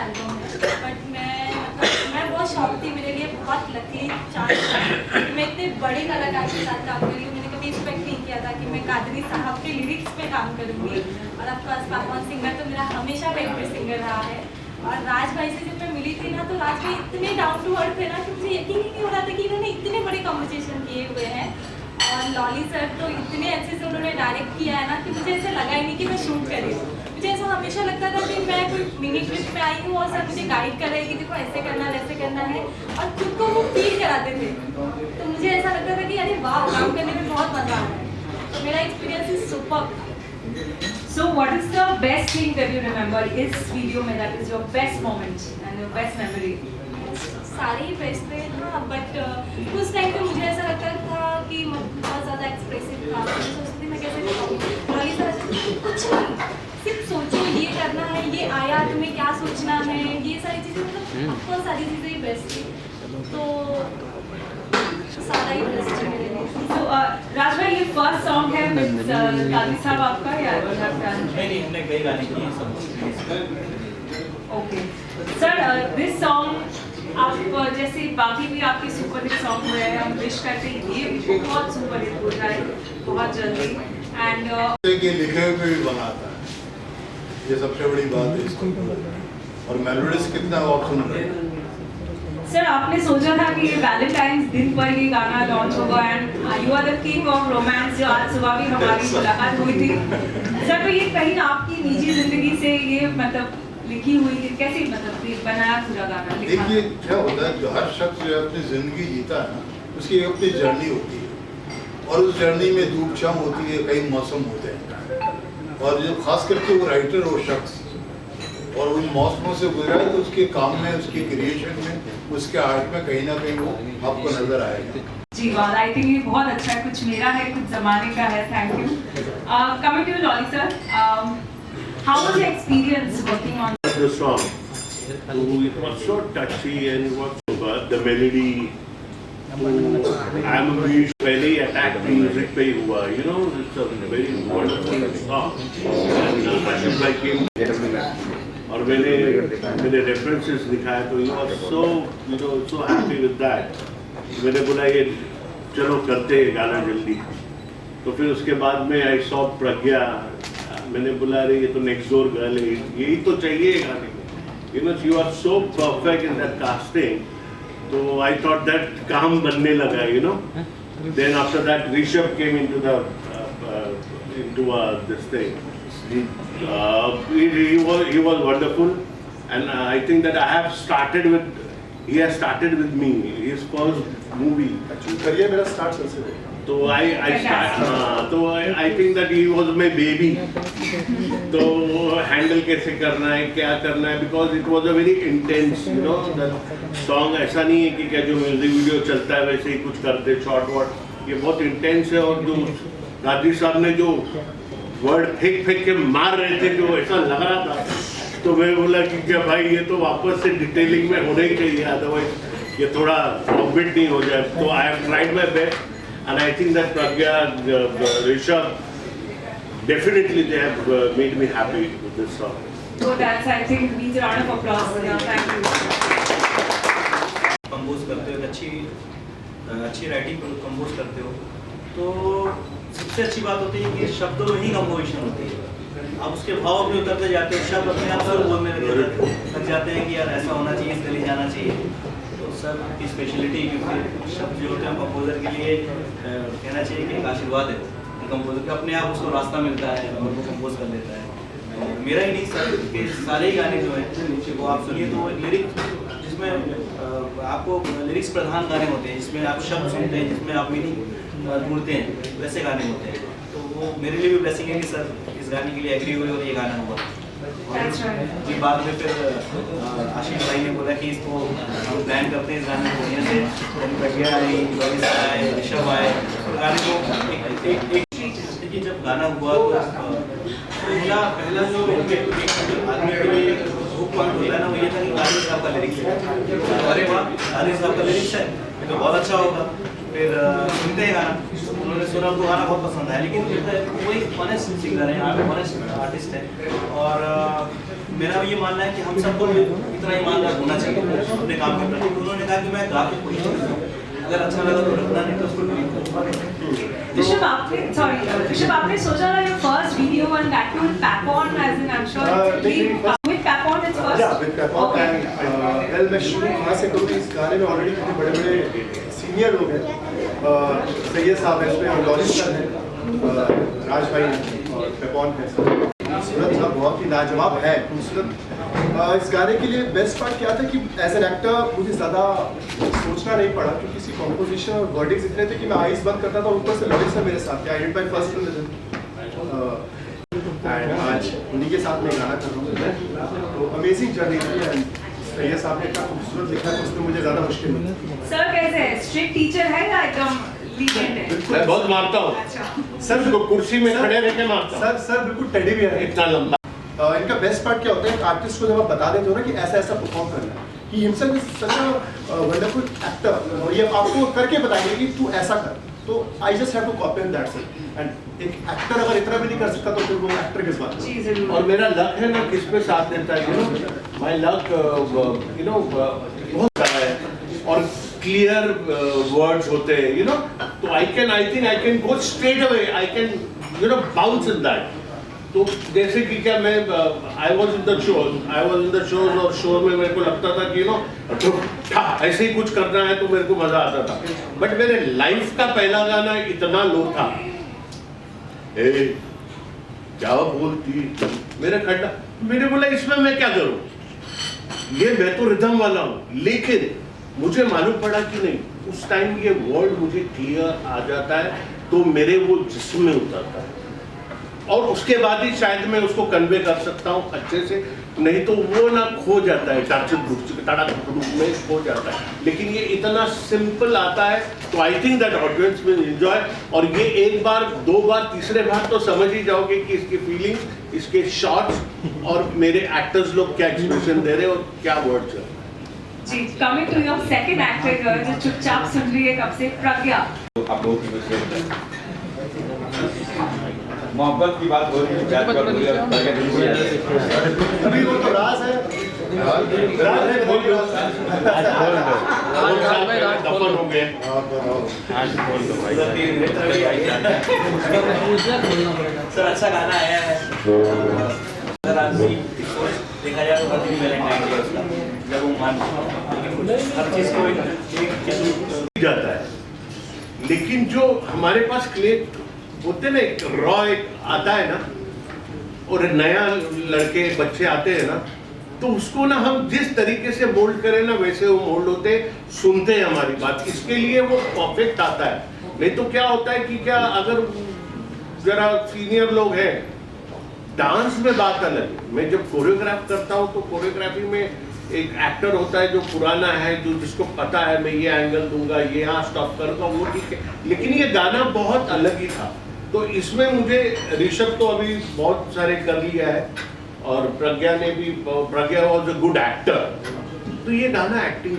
Album है, but मैं बहुत शौक थी, मेरे लिए बहुत लकी चांस था। मैं इतने बड़े कलाकार के साथ काम करी हूँ, मैंने कभी एक्सपेक्ट नहीं किया था कि मैं कादरी साहब के लिरिक्स पे काम करूँगी। और ऑफकोर्स पापा सिंगर तो मेरा हमेशा फेवरेट सिंगर रहा है। और राज भाई से जब मैं मिली थी ना, तो राज भाई इतने डाउन टू अर्थ थे ना कि मुझे यकीन ही नहीं हो रहा था कि इन्होंने इतने बड़े कॉम्पोजिशन किए हुए हैं। और लॉली सर तो इतने अच्छे से उन्होंने डायरेक्ट किया है ना कि मुझे ऐसा लगा ही नहीं कि मैं शूट कर रही हूँ। मुझे ऐसा हमेशा लगता था कि मैं कोई मिनी ट्रिप में आई हूँ और सर मुझे गाइड कर रहे हैं कि देखो ऐसे करना है वैसे करना है, और खुद को वो फील कराते थे। तो मुझे ऐसा लगता था कि अरे वाह, काम करने में बहुत मजा आ रहा है। तो मेरा experience is superb. So what is the best thing that you remember इस वीडियो में, that is your best moment and your best memory? सारे ही बेस्ट थे हाँ, बट उस टाइम पे मुझे ऐसा लगता था कि बहुत ज़्यादा एक्सप्रेसिव था। मैं सोचती थी मैं कैसे बताऊँ। लॉली सर कुछ नहीं, सिर्फ सोचो ये करना है, ये आया, तुम्हें क्या सोचना है, ये सारी चीज़ें, मतलब आपको सारी चीज़ें ही बेस्ट थी। तो सारा ही बेस्ट है मेरे लिए। So राज भाई, ये फर्स्ट सॉन्ग है विद कादरी साहब आपका या नहीं, हमने कई गाने किए हैं सब। ओके सर, दिस सॉन्ग आप जैसे बाकी भी आपके सुपर हिट सॉन्ग हुए हैं, हम विश करते हैं ये भी बहुत सुपर हिट हो जाए बहुत जल्दी। एंड ये लिखे हुए भी बनाता है, ये सबसे बड़ी बात है इसको। और मेलोडीज कितना आप सुन रहे हैं। सर, आपने सोचा था कि ये वैलेंटाइंस दिन पर ये गाना लॉन्च होगा and you are the king of romance, जो आज सुबह भी हमारी मुलाकात हुई थी सर, तो ये कहीं आपकी निजी जिंदगी से ये मतलब लिखी हुई है, कैसे मतलब बनाया पूरा गाना? देखिए क्या होता है, जो हर शख्स जो अपनी जिंदगी जीता है ना, उसकी एक अपनी जर्नी होती है, और उस जर्नी में धूप छांव होती है, कई मौसम होते हैं, और जो खास करके वो राइटर वो शख्स और उन मौसमों से गुजरा है, तो उसके काम में, उसके क्रिएशन में, उसके आर्ट में कहीं ना कहीं वो आपको नजर आएगा। जी बात, आई थिंक ये बहुत अच्छा है, कुछ मेरा है कुछ जमाने का है। Thank you. कमिंग टू लॉली sir, how was your experience working on the song? It was so touchy and it was the melody. I'm a musician, पहले ही attack music पे ही हुआ, you know, it's a very wonderful song. And Ashif bhai came और मैंने references दिखाया, तो he was so, you know, so happy with that. मैंने बोला ये चलो करते हैं गाना जल्दी। तो फिर उसके बाद में I saw प्रज्ञा, मैंने बोला अरे ये तो नेक्स्ट डोर गर्ल है, यही तो चाहिए गाने में, you know, you are so perfect in that casting. तो I thought that काम बनने लगा, you know. Then after that Rishabh came into the this thing. He was wonderful, and I think that he has started with me, his first movie. Actually career मेरा start सबसे तो I think that he was my baby. तो handle कैसे करना है, क्या करना है, because it was a very intense, you know, that song ऐसा नहीं है कि क्या जो म्यूजिक वीडियो चलता है वैसे ही कुछ करते शॉर्ट वर्ड, ये बहुत इंटेंस है। और जो कादरी साहब ने जो वर्ड फेंक के मार रहे थे, जो ऐसा लग रहा था, तो मैं बोला कि क्या भाई ये तो वापस से डिटेलिंग में होना ही चाहिए, अदरवाइज ये थोड़ा ऑफबिट नहीं हो जाए। तो I have tried my best and I think that Pragya, Rishabh, definitely they have made me happy with this song. So that's, I think, needs a round of applause. Yeah, thank you. Compose करते हो, अच्छी writing compose करते हो, तो सबसे अच्छी बात होती है कि शब्दों में ही कंपोजिशन होती है। आप उसके भाव अपने उतरते जाते हैं, शब्द अपने आप से बोलने लग जाते हैं कि यार ऐसा होना चाहिए, इस गली जाना चाहिए। तो सब की स्पेशलिटी, क्योंकि शब्द जो होते हैं कंपोजर के लिए कहना चाहिए कि एक आशीर्वाद है कंपोजर का, अपने आप उसको रास्ता मिलता है और वो कंपोज कर लेता है। मेरा ही नहीं, सर के सारे ही गाने जो हैं वो आप सुनिए तो लिरिक्स, जिसमें आपको लिरिक्स प्रधान गाने होते हैं, जिसमें आप शब्द सुनते हैं, जिसमें आप मीनिंग ढूंढते हैं, वैसे गाने होते हैं। तो वो मेरे लिए भी ब्लेसिंग है कि सर इस गाने के लिए एग्री हुए और ये गाना हुआ। जी बाद में फिर आशीष भाई ने बोला कि इसको हम प्लान करते हैं इस गाने को बढ़िया से, प्रज्ञा आई, ऋषभ आए, और गाने को एक जब गाना हुआ तो पहला जो आदमी के लिए हुक पॉइंट होता है ना, वो ये था कि कादरी साहब का लिरिक्स है, अरे वाह कादरी साहब का लिरिक्स है तो बहुत अच्छा होगा। फिर सुनते हैं गाना, उन्होंने सुना, उनको गाना बहुत पसंद आया, लेकिन वो एक ऑनेस्ट सिंगर है, ऑनेस्ट आर्टिस्ट है, और मेरा ये मानना है कि हम सबको भी इतना ईमानदार होना चाहिए अपने काम के प्रति। उन्होंने कहा कि मैं गा के कोशिश करता हूँ, अगर अच्छा लगा तो रखना, नहीं तो उसको delete कर दो। ऋषभ आपने सोचा था your first video and that too with Papon, as in I'm sure with Papon it's first. Yeah, with Papon and well, मैं शुरू कहाँ से करूँ, इस गाने में ऑलरेडी कितने बड़े-बड़े सीनियर लोग हैं, सैयद साहब हैं इसमें और लॉरिस सर हैं, राज भाई हैं और पेपॉन है। खूबसूरत था, बहुत ही लाजवाब है, खूबसूरत। इस गाने के लिए बेस्ट पार्ट क्या था कि एज एन एक्टर मुझे ज़्यादा सोचना नहीं पड़ा, क्योंकि इसकी कॉम्पोजिशन और वर्डिंग्स इतने थे कि मैं आइज़ बंद करता था, ऊपर से लॉरिस सर मेरे साथ थे। I did my first film and आज उन्हीं के साथ मैं गाना कर रहा हूँ, तो अमेजिंग जर्नी थी। एंड सैयद साहब ने इतना खूबसूरत लिखा है, उसमें मुझे ज़्यादा मुश्किल नहीं। सर कैसे है, स्ट्रिक्ट टीचर है या एकदम लीजेंड है? मैं बहुत मारता हूँ अच्छा सर उसको, कुर्सी में खड़े रह के मारता हूँ। सर बिल्कुल टेडी भी है। इतना लंबा। इनका बेस्ट पार्ट क्या होता है, आर्टिस्ट को जब आप बता देते हो ना कि ऐसा ऐसा परफॉर्म करना है, he himself is such a wonderful actor, और ये आपको करके बताएंगे कि तू ऐसा कर, तो I just have to copy and that's it. And एक एक्टर अगर इतना भी नहीं कर सकता तो फिर वो एक्टर किस बात जी जरूर। और मेरा लक है ना किस पे साथ देता है, यू नो माय लक बहुत सारा है और क्लियर वर्ड्स होते हैं, यू नो, तो I can go straight away, I can you know bounce in that. तो जैसे कि क्या मैं I was in the shows और शो में मेरे को लगता था कि यू नो ऐसे ही कुछ करना है तो मेरे को मजा आता था, बट मेरे लाइफ का पहला गाना इतना लो था, ए क्या बोलती मेरे खड्डा, मैंने बोला इसमें मैं क्या करूं, ये मैं तो रिदम वाला हूं, लेकिन मुझे मालूम पड़ा कि नहीं उस टाइम ये वर्ड मुझे क्लियर आ जाता है तो मेरे वो जिस्म में उतरता है और उसके बाद ही शायद मैं उसको कन्वे कर सकता हूँ अच्छे से, नहीं तो वो ना खो जाता है, रूप में खो जाता है। लेकिन ये इतना सिंपल आता है तो I think that audience will enjoy, और ये एक बार दो बार तीसरे बार तो समझ ही जाओगे कि इसकी फीलिंग्स, इसके शॉट्स और मेरे एक्टर्स लोग क्या एक्सप्रेशन दे रहे हैं और क्या वर्ड्स है। जी, coming to your second actor जो चुपचाप सुन रही है कब से, प्रज्ञा। आप लोगों की मोहब्बत की बात हो रही है, प्यार की बात हो रही है, अभी वो तो राज है, बोल दो। दफन हो गए। सर अच्छा गाना आया है, अगर आज भी देखा जाए तो हर दिन वैलेंटाइन डे उसका जब वो मान हर चीज़ को जाता है, लेकिन जो हमारे पास क्ले होते ना, एक रॉ एक आता है ना, और नया लड़के बच्चे आते हैं ना, तो उसको ना हम जिस तरीके से मोल्ड करें ना वैसे वो मोल्ड होते, सुनते हैं हमारी बात, इसके लिए वो परफेक्ट आता है। नहीं तो क्या होता है कि क्या अगर जरा सीनियर लोग हैं, डांस में बात अलग है, मैं जब कोरियोग्राफ करता हूँ तो कोरियोग्राफी में एक एक्टर होता है जो पुराना है, जो जिसको पता है मैं ये एंगल दूंगा, ये यहाँ स्टॉप करूंगा, वो ठीक है, लेकिन ये गाना बहुत अलग ही था। तो इसमें मुझे ऋषभ तो अभी बहुत सारे कर लिया है और प्रज्ञा ने भी, प्रज्ञा वॉज अ गुड एक्टर, तो ये गाना एक्टिंग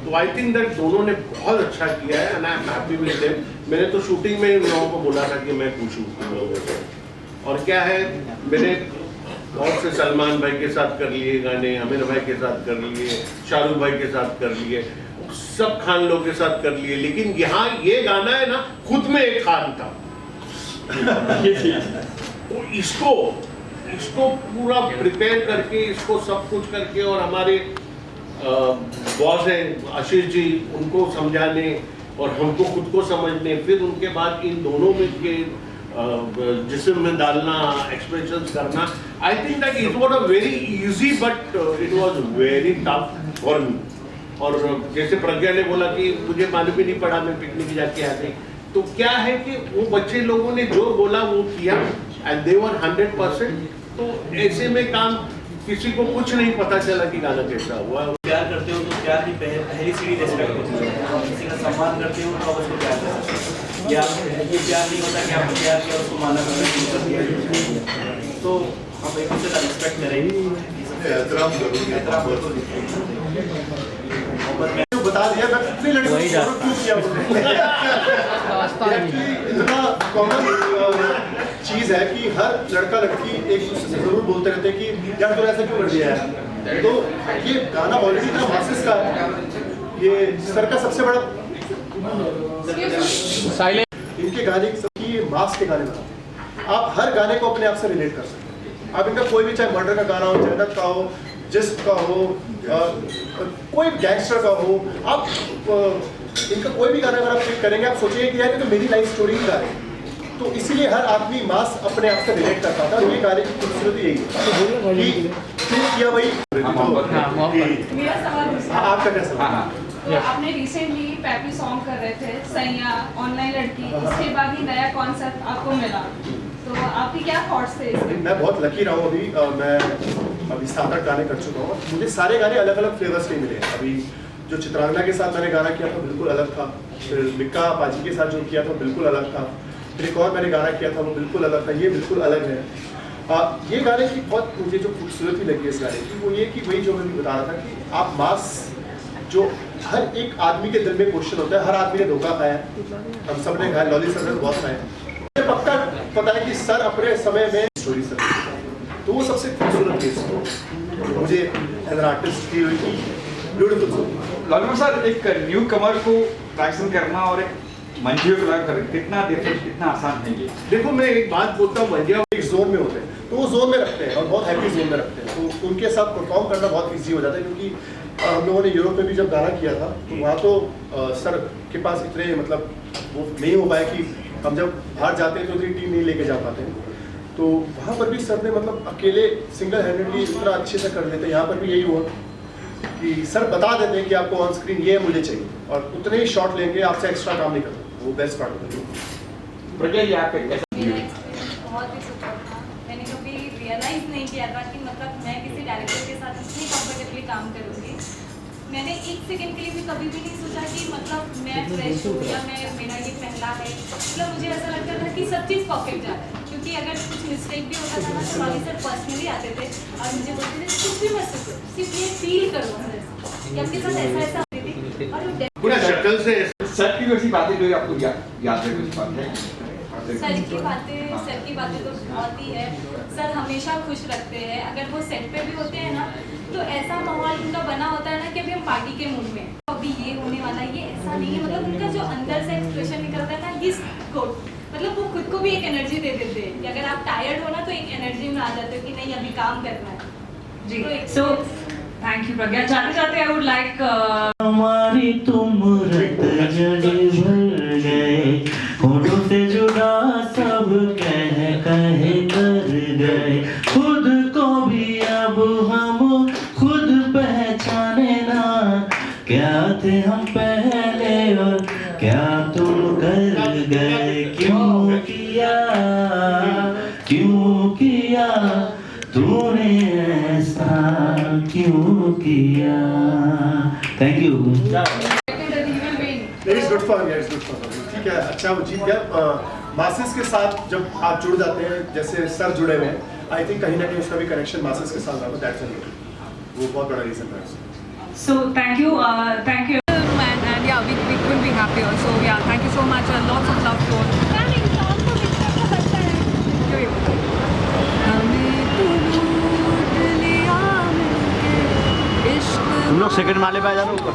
तो आई थिंक दैट दोनों ने बहुत अच्छा किया है and I am happy with them. मैंने तो शूटिंग में इन लोगों को बोला था कि मैं पूछूं इन लोगों से, और क्या है मैंने बहुत से सलमान भाई के साथ कर लिए गाने, आमिर भाई के साथ कर लिए, शाहरुख भाई के साथ कर लिए, सब खान लोग के साथ कर लिए, लेकिन यहाँ ये गाना है ना खुद में एक खान था। तो इसको पूरा प्रिपेयर करके, इसको सब कुछ करके, और हमारे बॉस हैं आशीष जी, उनको समझाने और हमको खुद को समझने, फिर उनके बाद इन दोनों में के जिस्म में डालना, एक्सप्रेशंस करना, I think that it was a very easy but it was very tough for me. और जैसे प्रज्ञा ने बोला कि मुझे मालूम ही नहीं पड़ा, मैं पिकनिक जाके आ गई, तो क्या है कि वो बच्चे लोगों ने जो बोला वो किया एंड दे वर 100%। तो ऐसे में काम किसी को कुछ नहीं पता चला कि गाना कैसा हुआ। प्यार करते हो तो प्यार की पहली सीढ़ी रिस्पेक्ट होती है, किसी का सम्मान करते हो तो उसको प्यार करते हो, या ये प्यार नहीं होता कि आपको प्यार किया उसको माना कर दिया, तो आप एक दूसरे का रिस्पेक्ट करेंगे, एहतराम करोगे, एहतराम करोगे। बता दिया मैं कितनी लड़कियों को क्यों किया उसने। इतना कॉमन चीज़ है कि हर लड़का लड़की एक दूसरे से जरूर बोलते रहते हैं कि यार तूने ऐसा क्यों कर दिया है। तो ये गाना ऑलरेडी इतना मासेस का है, ये सर का सबसे बड़ा इनके गाने की मास के गाने बनाते हैं। आप हर गाने को अपने आप से रिलेट कर सकते हैं। आप इनका कोई भी चाहे मर्डर का गाना हो, जन्नत का हो, जिस्म का हो, कोई गैंगस्टर का हो, आप इनका कोई भी गाना अगर आप क्लिक करेंगे आप सोचेंगे कि यार ये तो मेरी लाइफ स्टोरी ही गा रहे हैं। तो इसीलिए हर आदमी मास अपने आप से रिलेट कर पाता है। और ये गाने की खूबसूरती यही है कि किया वही। मेरा सवाल आपका क्या सवाल? तो आपने रिसेंटली पैपी सॉन्ग कर रहे थे सैया ऑनलाइन लड़की, इसके बाद ही नया कॉन्सेप्ट आपको मिला, तो आपके क्या थॉट्स थे इसके? मैं बहुत लकी रहा हूँ मैं अभी 7-8 गाने कर चुका हूँ। मुझे सारे गाने अलग अलग फ्लेवर्स के मिले। अभी जो चित्रांगना के साथ मैंने गाना किया था बिल्कुल अलग था, फिर मिक्का पाजी के साथ जो किया था बिल्कुल अलग था, फिर एक और मैंने गाना किया था वो बिल्कुल अलग था, ये बिल्कुल अलग है। ये गाने की बहुत मुझे जो खूबसूरती लगी इस गाने की वो ये कि वही जो मैं बता रहा था कि आप मास जो हर एक आदमी के दिल में क्वेश्चन होता है, हर आदमी ने धोखा खाया है, हम सब ने खाया, लॉली सर ने बहुत खाया। मुझे पक्का पता है कि सर अपने समय में स्टोरी सर, तो वो सबसे खूबसूरत चीज़ मुझे एज एन आर्टिस्ट की हुई थी ब्यूटीफुल। लालू सर, एक न्यू कमर को ट्रैक्शन करना और एक मंजियों को करना कितना डिफरेंट, कितना आसान है ये? देखो मैं एक बात बोलता हूँ, मंजिया एक जोन में होते हैं तो वो जोन में रखते हैं और बहुत हैप्पी जोन में रखते हैं, तो उनके साथ परफॉर्म करना बहुत ईजी हो जाता है। क्योंकि हम लोगों ने यूरोप में भी जब गाना किया था तो वहाँ तो सर के पास इतने मतलब वो नहीं हो पाया कि हम जब बाहर जाते हैं तो उतनी टीम नहीं लेके जा पाते हैं, तो वहाँ पर भी सर ने मतलब अकेले सिंगल हैंडेडली इतना अच्छे से कर लेते हैं। यहाँ पर भी यही हुआ कि सर बता देते हैं कि आपको ऑन स्क्रीन ये मुझे चाहिए और उतने ही शॉट लेंगे, आपसे एक्स्ट्रा काम नहीं करते, वो बेस्ट पार्ट होता है। प्रज्ञा जी, आपका कैसा? बहुत ही सुपर था। मैंने कभी रियलाइज नहीं किया था कि मतलब मैं किसी डायरेक्टर के साथ इतनी कंफर्टेबली काम करूँगी। मैंने एक सेकंड के लिए भी कभी भी नहीं सोचा कि मतलब मैं फ्रेश हूँ या मेरा ये पहला है। मतलब मुझे ऐसा लगता था कि सब चीज़ परफेक्ट जा रहा है, क्योंकि अगर कुछ मिस्टेक भी होता था ना तो वाली सर पर्सनली आते थे और मुझे बोलते थे कुछ भी मत सोचो, सिर्फ ये फील करो कि आपके साथ ऐसा ऐसा होती थी। और पूरा शक्ल से सर की वैसी बातें जो आपको याद है कुछ बात है? सर की बातें तो बहुत ही है। सर हमेशा खुश रखते हैं। अगर वो सेट पे भी होते हैं ना तो ऐसा माहौल उनका बना होता है ना कि अभी हम पार्टी के मूड में, अभी ये होने वाला है, ये ऐसा नहीं है। मतलब उनका जो अंदर से एक्सप्रेशन निकलता है ना, ये गुड, मतलब वो खुद को भी एक एनर्जी दे देते हैं कि अगर आप टायर्ड हो ना तो एक एनर्जी में आ जाते हो कि नहीं अभी काम करना है जी। सो थैंक यू प्रज्ञा। जाते जाते आई वुड लाइक हमारी तुम रत जड़े भर गए, होठों से जुड़ा सब कह कर गए, खुद को भी अब हम खुद पहचाने ना, क्या थे हम पहले और क्या तुम कर गए, क्यों किया तूने ऐसा क्यों किया। Thank you. It's good for ठीक है, अच्छा वो जीत गया। मासेस के साथ जब आप जुड़ जाते हैं जैसे सर जुड़े हुए हैं, आई थिंक कहीं ना कहीं उसका भी कनेक्शन मासेस के साथ रहा, दैट्स वो बहुत बड़ा रीजन है। So thank you and yeah, we will be happy also. Yeah, thank you so much and lots of love to all. तुम लोग सेकंड माले पे आ जाओ ऊपर।